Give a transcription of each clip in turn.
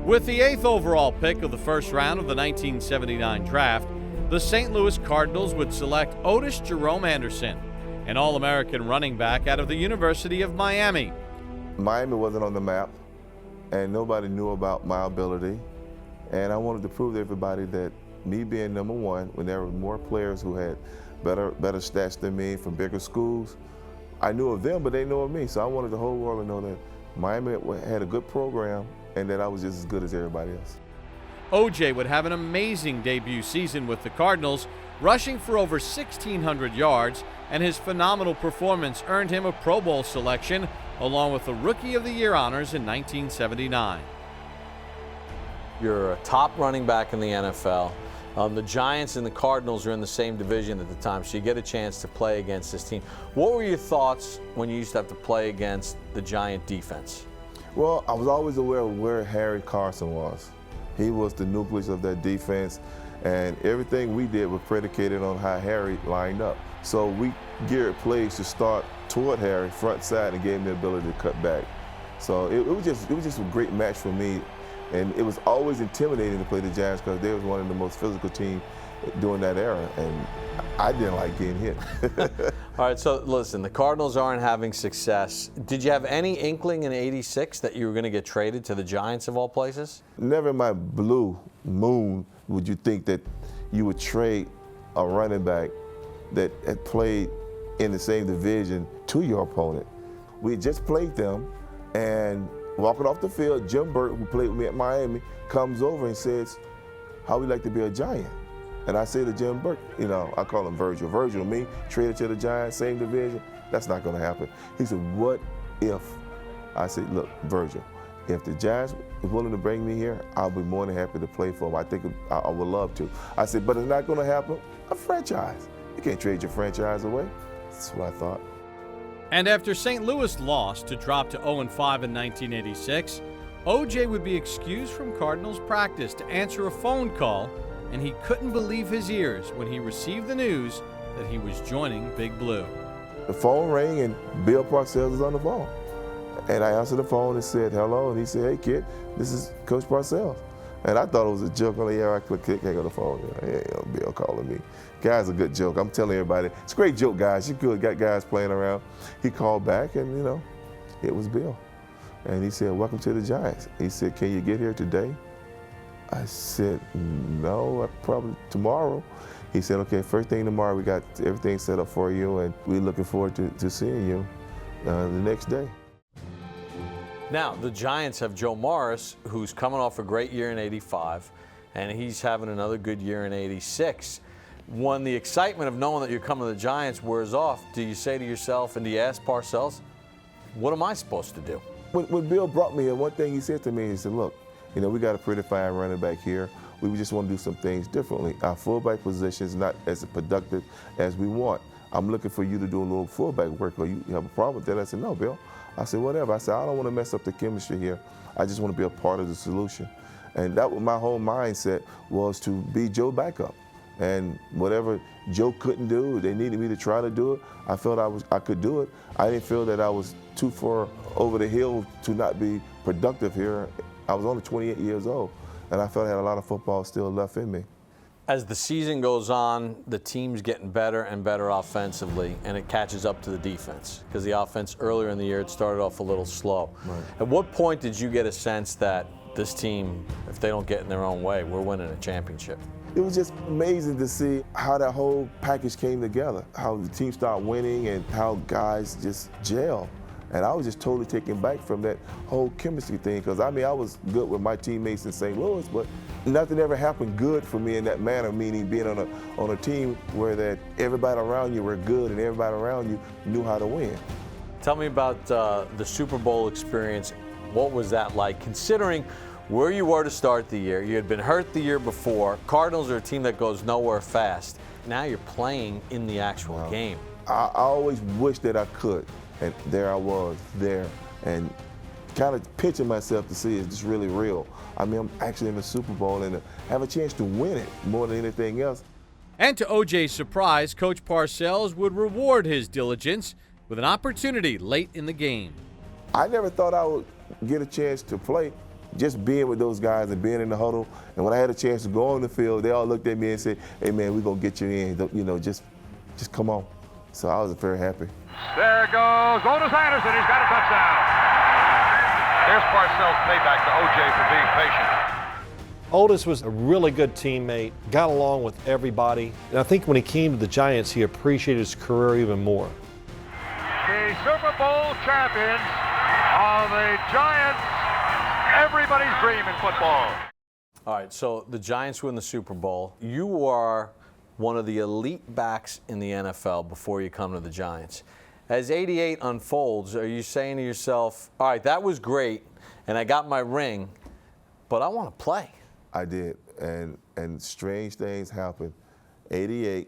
With the 8th overall pick of the first round of the 1979 draft, the St. Louis Cardinals would select Otis Jerome Anderson, an All-American running back out of the University of Miami. Miami wasn't on the map, and nobody knew about my ability. And I wanted to prove to everybody that me being number one, when there were more players who had better stats than me from bigger schools, I knew of them, but they knew of me. So I wanted the whole world to know that Miami had a good program and that I was just as good as everybody else. O.J. would have an amazing debut season with the Cardinals, rushing for over 1,600 yards, and his phenomenal performance earned him a Pro Bowl selection, along with the Rookie of the Year honors in 1979. You're a top running back in the NFL. The Giants and the Cardinals are in the same division at the time, so you get a chance to play against this team. What were your thoughts when you used to have to play against the Giant defense? Well, I was always aware of where Harry Carson was. He was the nucleus of that defense, and everything we did was predicated on how Harry lined up. So we geared plays to start toward Harry, front side, and gave him the ability to cut back. So it was just a great match for me, and it was always intimidating to play the Giants because they was one of the most physical teams during that era, and I didn't like getting hit. All right, so listen, the Cardinals aren't having success. Did you have any inkling in '86 that you were going to get traded to the Giants of all places? Never in my blue moon would you think that you would trade a running back that had played in the same division to your opponent. We had just played them, and walking off the field, Jim Burt, who played with me at Miami, comes over and says, "How would you like to be a Giant?" And I say to Jim Burke, you know, I call him Virgil. Virgil, me, traded to the Giants, same division, that's not going to happen. He said, "What if?" I said, "Look, Virgil, if the Giants is willing to bring me here, I'll be more than happy to play for them. I think I would love to." I said, "But it's not going to happen. A franchise. You can't trade your franchise away." That's what I thought. And after St. Louis lost to drop to 0-5 in 1986, O.J. would be excused from Cardinals practice to answer a phone call, and he couldn't believe his ears when he received the news that he was joining Big Blue. The phone rang and Bill Parcells was on the phone. And I answered the phone and said, "Hello," and he said, "Hey kid, this is Coach Parcells." And I thought it was a joke. On the air, I clicked on the phone. Hey, Bill calling me. Guy's a good joke. I'm telling everybody, it's a great joke, guys. You could got guys playing around. He called back, and you know, it was Bill. And he said, "Welcome to the Giants." He said, "Can you get here today?" I said, "No, probably tomorrow." He said, "Okay, first thing tomorrow, we got everything set up for you, and we're looking forward to seeing you the next day." Now, the Giants have Joe Morris, who's coming off a great year in '85, and he's having another good year in '86. When the excitement of knowing that you're coming to the Giants wears off, do you say to yourself, and do you ask Parcells, what am I supposed to do? When Bill brought me here, one thing he said to me, he said, "Look, you know, we got a pretty fine running back here. We just want to do some things differently. Our fullback position is not as productive as we want. I'm looking for you to do a little fullback work, or you have a problem with that?" I said, "No, Bill." I said, "Whatever." I said, "I don't want to mess up the chemistry here. I just want to be a part of the solution." And that was my whole mindset, was to be Joe's backup. And whatever Joe couldn't do, they needed me to try to do it. I felt I could do it. I didn't feel that I was too far over the hill to not be productive here. I was only 28 years old, and I felt I had a lot of football still left in me. As the season goes on, the team's getting better and better offensively, and it catches up to the defense, because the offense earlier in the year, it started off a little slow. Right. At what point did you get a sense that this team, if they don't get in their own way, we're winning a championship? It was just amazing to see how that whole package came together, how the team started winning and how guys just gel. And I was just totally taken back from that whole chemistry thing, because I mean, I was good with my teammates in St. Louis, but nothing ever happened good for me in that manner, meaning being on a team where that everybody around you were good and everybody around you knew how to win. Tell me about the Super Bowl experience. What was that like, considering where you were to start the year? You had been hurt the year before. Cardinals are a team that goes nowhere fast. Now you're playing in the actual game. I always wished that I could, and there I was there, and kind of pitching myself to see it's just really real. I mean, I'm actually in the Super Bowl and have a chance to win it more than anything else. And to O.J.'s surprise, Coach Parcells would reward his diligence with an opportunity late in the game. I never thought I would get a chance to play just being with those guys and being in the huddle, and when I had a chance to go on the field, they all looked at me and said, "Hey man, we're gonna get you in. You know, just come on." So I was very happy. There goes Otis Anderson. He's got a touchdown. There's Parcells' payback to O.J. for being patient. Otis was a really good teammate, got along with everybody, and I think when he came to the Giants, he appreciated his career even more. The Super Bowl champions are the Giants. Everybody's dream in football. All right, so the Giants win the Super Bowl. You are one of the elite backs in the NFL before you come to the Giants. As 88 unfolds, are you saying to yourself, all right, that was great, and I got my ring, but I want to play? I did, and strange things happened. 88,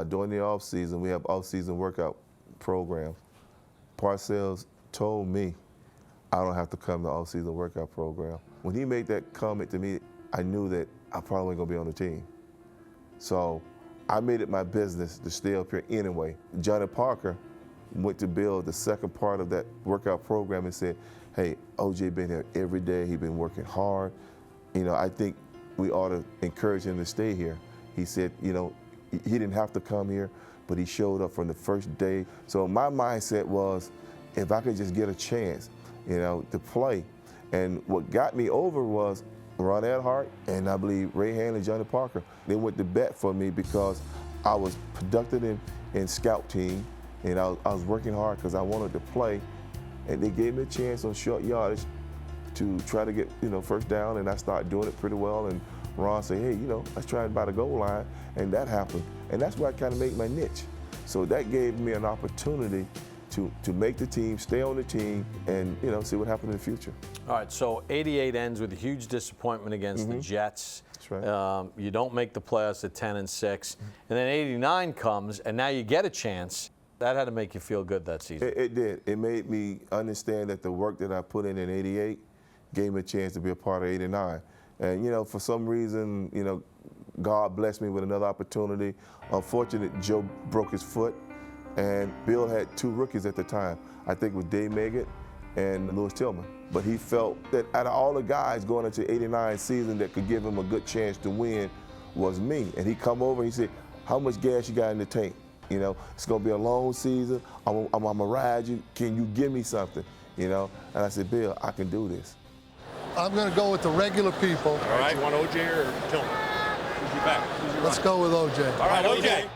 during the off season, we have off-season workout programs. Parcells told me I don't have to come to the off-season workout program. When he made that comment to me, I knew that I probably wasn't gonna be on the team. So I made it my business to stay up here anyway. Johnny Parker went to build the second part of that workout program and said, "Hey, OJ been here every day. He been working hard. You know, I think we ought to encourage him to stay here." He said, you know, he didn't have to come here, but he showed up from the first day. So my mindset was, if I could just get a chance, you know, to play. And what got me over was Ron Edhart and I believe Ray Hand and Johnny Parker. They went to bat for me because I was productive in scout team, and I was working hard because I wanted to play. And they gave me a chance on short yardage to try to get, you know, first down, and I started doing it pretty well. And Ron said, "Hey, you know, let's try it by the goal line," and that happened. And that's where I kind of made my niche. So that gave me an opportunity to make the team, stay on the team, and, you know, see what happened in the future. All right, so 88 ends with a huge disappointment against the Jets. That's right. You don't make the playoffs at 10-6, and then 89 comes, and now you get a chance. That had to make you feel good that season. It did. It made me understand that the work that I put in 88 gave me a chance to be a part of 89. And, you know, for some reason, you know, God blessed me with another opportunity. Unfortunately, Joe broke his foot, and Bill had two rookies at the time. I think it was Dave Meggett and Louis Tillman. But he felt that out of all the guys going into 89 season that could give him a good chance to win was me. And he come over and he said, "How much gas you got in the tank? You know, it's gonna be a long season. I'm gonna ride you. Can you give me something?" You know, and I said, "Bill, I can do this." I'm going to go with the regular people. All right, you want OJ or Tillman? Who's your back? Let's go with OJ. All right, OJ.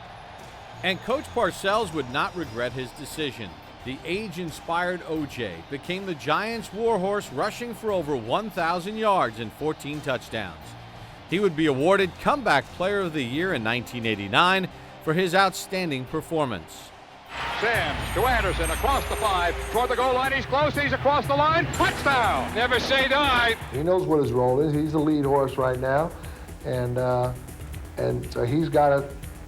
And Coach Parcells would not regret his decision. The age-inspired OJ became the Giants' warhorse, rushing for over 1,000 yards and 14 touchdowns. He would be awarded Comeback Player of the Year in 1989 for his outstanding performance. Sims to Anderson across the 5, toward the goal line. He's close. He's across the line. Touchdown. Never say die. He knows what his role is. He's the lead horse right now, and so he's got to,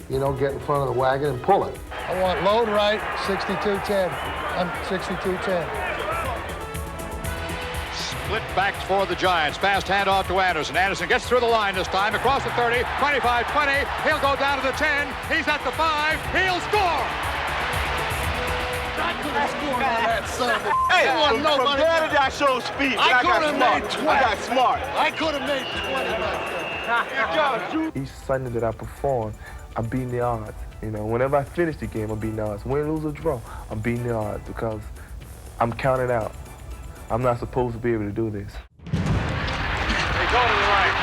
you know, get in front of the wagon and pull it. I want load right, 62-10. I'm 62-10. Split backs for the Giants. Fast handoff to Anderson. Anderson gets through the line this time. Across the 30, 25, 20. He'll go down to the 10. He's at the 5. He'll score. Hey, from there to that show speed, I could have made 20. I got smart. I could have made 20. Each Sunday that I perform, I'm beating the odds. You know, whenever I finish the game, I'm beating the odds. Win, lose, or draw, I'm beating the odds because I'm counted out. I'm not supposed to be able to do this. They go to the right.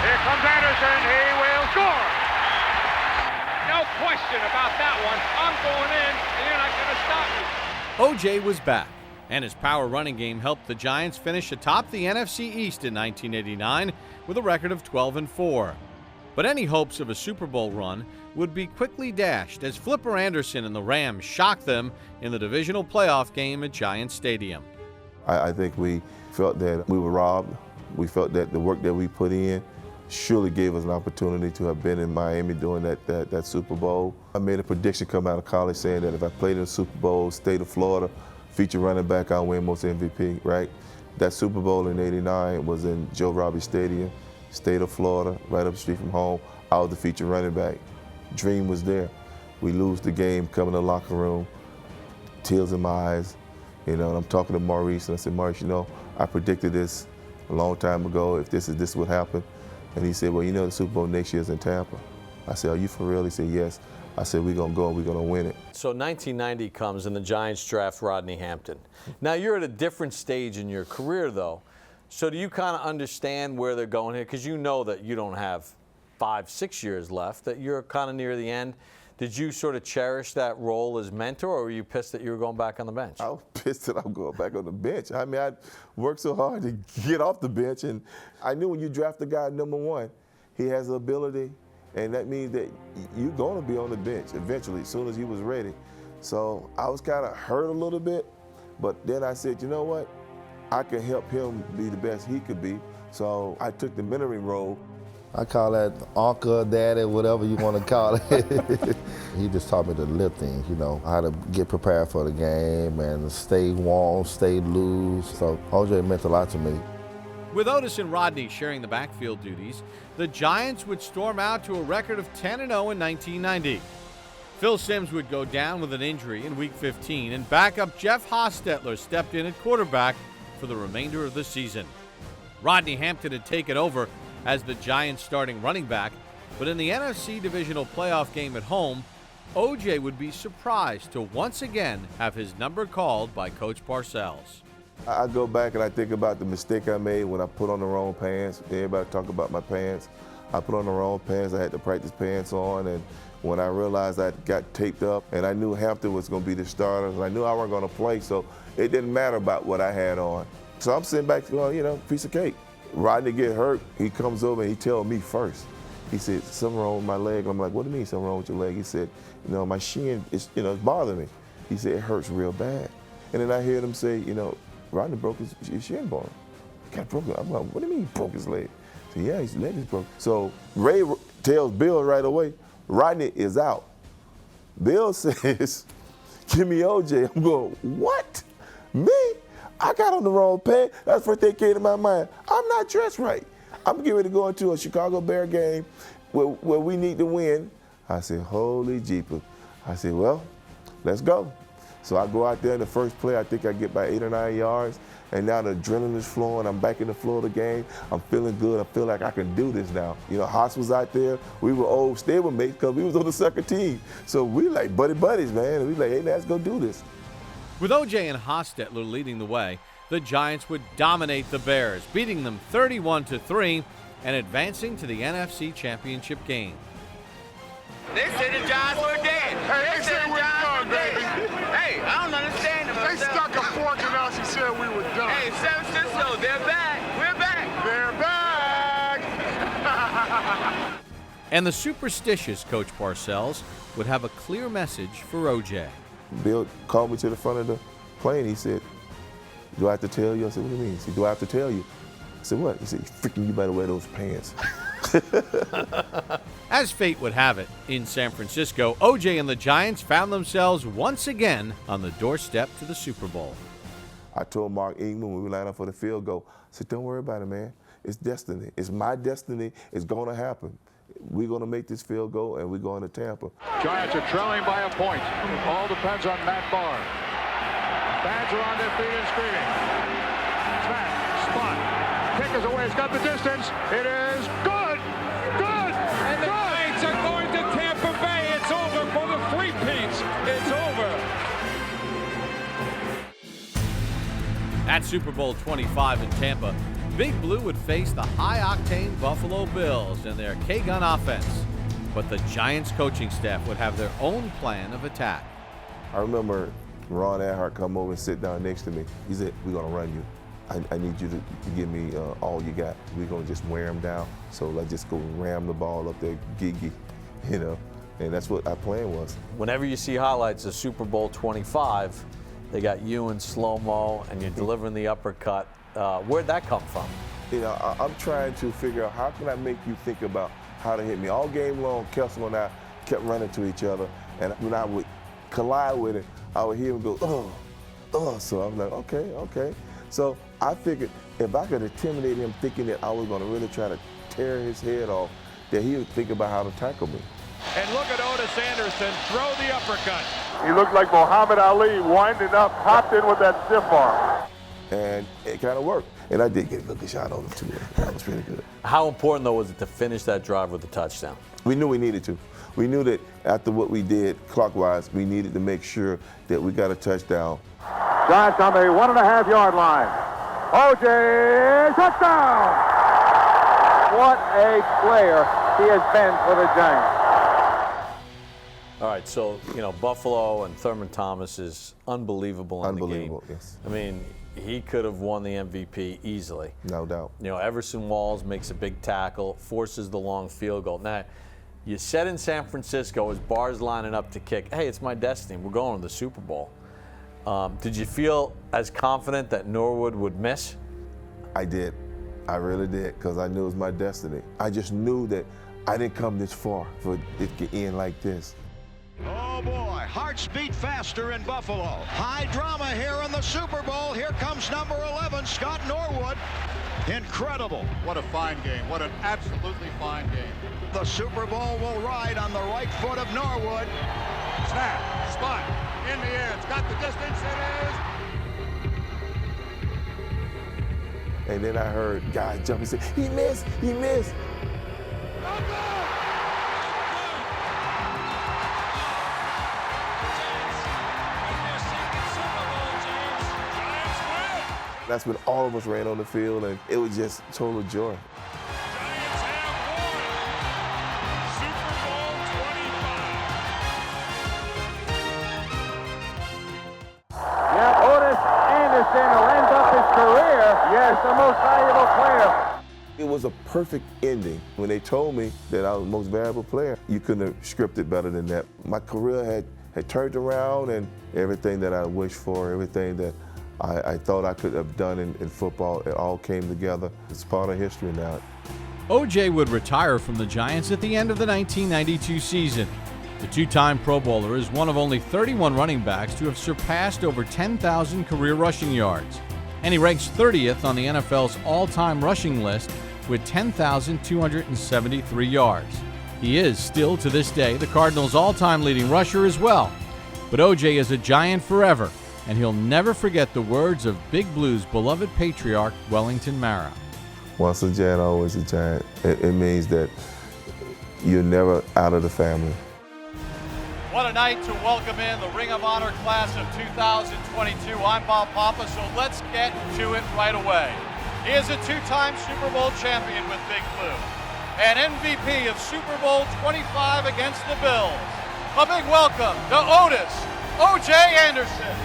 Here comes Anderson. He will score. No question about that one. I'm going in, and you're not going to stop me. OJ was back, and his power running game helped the Giants finish atop the NFC East in 1989 with a record of 12-4. But any hopes of a Super Bowl run would be quickly dashed as Flipper Anderson and the Rams shocked them in the divisional playoff game at Giants Stadium. I think we felt that we were robbed. We felt that the work that we put in surely gave us an opportunity to have been in Miami doing that Super Bowl. I made a prediction coming out of college saying that if I played in the Super Bowl, state of Florida, feature running back, I'll win most MVP, right? That Super Bowl in '89 was in Joe Robbie Stadium, state of Florida, right up the street from home. I was the feature running back. Dream was there. We lose the game, come in the locker room, tears in my eyes, you know, and I'm talking to Maurice, and I said, "Maurice, you know, I predicted this a long time ago if this would happen. And he said, well, you know the Super Bowl next year is in Tampa. I said, are you for real? He said, yes. I said, we're going to go and we're going to win it. So 1990 comes and the Giants draft Rodney Hampton. Now you're at a different stage in your career, though. So do you kind of understand where they're going here? Because you know that you don't have 5-6 years left, that you're kind of near the end. Did you sort of cherish that role as mentor, or were you pissed that you were going back on the bench? I was pissed that I'm going back on the bench. I mean, I worked so hard to get off the bench, and I knew when you draft a guy #1, he has the ability, and that means that you're going to be on the bench eventually, as soon as he was ready. So I was kind of hurt a little bit, but then I said, you know what? I can help him be the best he could be. So I took the mentoring role. I call that uncle, daddy, whatever you want to call it. He just taught me the little things, you know, how to get prepared for the game and stay warm, stay loose. So OJ meant a lot to me. With Otis and Rodney sharing the backfield duties, the Giants would storm out to a record of 10-0 in 1990. Phil Simms would go down with an injury in Week 15, and backup Jeff Hostetler stepped in at quarterback for the remainder of the season. Rodney Hampton had taken over as the Giants' starting running back, but in the NFC divisional playoff game at home, OJ would be surprised to once again have his number called by Coach Parcells. I go back and I think about the mistake I made when I put on the wrong pants. Everybody talk about my pants. I put on the wrong pants. I had to practice pants on, and when I realized I got taped up and I knew Hampton was going to be the starter, and I knew I wasn't going to play, so it didn't matter about what I had on. So I'm sitting back going, you know, piece of cake. Rodney get hurt, he comes over and he tells me first. He said, something wrong with my leg. I'm like, what do you mean something wrong with your leg? He said, you know, my shin is, you know, it's bothering me. He said, it hurts real bad. And then I heard him say, you know, Rodney broke his shin bone. He got broken. I'm like, what do you mean he broke his leg? He said, yeah, his leg is broken. So Ray tells Bill right away, Rodney is out. Bill says, give me OJ. I'm going, what? Me? I got on the wrong pants. That's the first thing that came to my mind. I'm not dressed right. I'm getting ready to go into a Chicago Bear game where we need to win. I said, holy jeepers. I said, well, let's go. So I go out there in the first play. I think I get by 8 or 9 yards. And now the adrenaline is flowing. I'm back in the flow of the game. I'm feeling good. I feel like I can do this now. You know, Haas was out there. We were old stablemates because we was on the second team. So we like buddies, man. And we like, hey, let's go do this. With OJ and Hostetler leading the way, the Giants would dominate the Bears, beating them 31-3 and advancing to the NFC Championship game. They said the Giants were dead. Hey, they said the Giants were dead. Hey, I don't understand them. They stuck a fork in us and said we were done. Hey, San Francisco, they're back. We're back. They're back. And the superstitious Coach Parcells would have a clear message for OJ. Bill called me to the front of the plane. He said, do I have to tell you? I said, what do you mean? He said, do I have to tell you? I said, what? He said, freaking, you better wear those pants. As fate would have it, in San Francisco, OJ and the Giants found themselves once again on the doorstep to the Super Bowl. I told Mark Ingman when we lined up for the field goal, I said, don't worry about it, man. It's destiny. It's my destiny. It's going to happen. We're going to make this field goal, and we're going to Tampa. Giants are trailing by a point. All depends on Matt Barr. Fans are on their feet and screaming. Snap, spot. Kick is away. It's got the distance. It is good. Good. And the Giants are going to Tampa Bay. It's over for the Three Pinks. It's over. At Super Bowl XXV in Tampa, Big Blue would face the high-octane Buffalo Bills and their K-gun offense. But the Giants coaching staff would have their own plan of attack. I remember Ron Erhardt come over and sit down next to me. He said, we're going to run you. I need you to give me all you got. We're going to just wear them down. So let's just go ram the ball up there, gigi, you know. And that's what our plan was. Whenever you see highlights of Super Bowl XXV, they got you in slow-mo and you're delivering the uppercut. Where'd that come from? You know, I'm trying to figure out how can I make you think about how to hit me. All game long, Kessel and I kept running to each other. And when I would collide with him, I would hear him go, oh. So I'm like, okay. So I figured if I could intimidate him thinking that I was going to really try to tear his head off, that he would think about how to tackle me. And look at Otis Anderson throw the uppercut. He looked like Muhammad Ali winding up, hopped in with that stiff arm. and it kind of worked. And I did get a good shot on him too. That was really good. How important, though, was it to finish that drive with a touchdown? We knew we needed to. We knew that after what we did clockwise, we needed to make sure that we got a touchdown. Giants on the 1.5-yard line. O.J. touchdown! What a player he has been for the Giants. All right, so, Buffalo and Thurman Thomas is unbelievable in the game. Unbelievable, yes. I mean, he could have won the MVP easily. No doubt. Everson Walls makes a big tackle, forces the long field goal. Now, you said in San Francisco as Barr's lining up to kick, hey, it's my destiny. We're going to the Super Bowl. Did you feel as confident that Norwood would miss? I did. I really did, because I knew it was my destiny. I just knew that I didn't come this far for it to end like this. Oh boy, hearts beat faster in Buffalo. High drama here in the Super Bowl. Here comes number 11, Scott Norwood. Incredible. What a fine game. What an absolutely fine game. The Super Bowl will ride on the right foot of Norwood. Snap, spot, in the air. It's got the distance. It is. And then I heard guys jump and say, he missed, he missed. That's when all of us ran on the field, and it was just total joy. Giants have won Super Bowl XXV. Yeah, Otis Anderson will end up his career. Yes, the most valuable player. It was a perfect ending. When they told me that I was the most valuable player, you couldn't have scripted better than that. My career had turned around, and everything that I wished for, everything that I thought I could have done in football, it all came together. It's part of history now. O.J. would retire from the Giants at the end of the 1992 season. The two-time Pro Bowler is one of only 31 running backs to have surpassed over 10,000 career rushing yards. And he ranks 30th on the NFL's all-time rushing list with 10,273 yards. He is still, to this day, the Cardinals' all-time leading rusher as well. But O.J. is a Giant forever, and he'll never forget the words of Big Blue's beloved patriarch, Wellington Mara. Once a Giant, always a Giant. It means that you're never out of the family. What a night to welcome in the Ring of Honor class of 2022. I'm Bob Papa, so let's get to it right away. He is a two-time Super Bowl champion with Big Blue, an MVP of Super Bowl XXV against the Bills. A big welcome to Otis O.J. Anderson.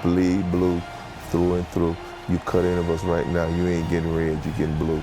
Bleed blue through and through. You cut any of us right now, you ain't getting red, you're getting blue.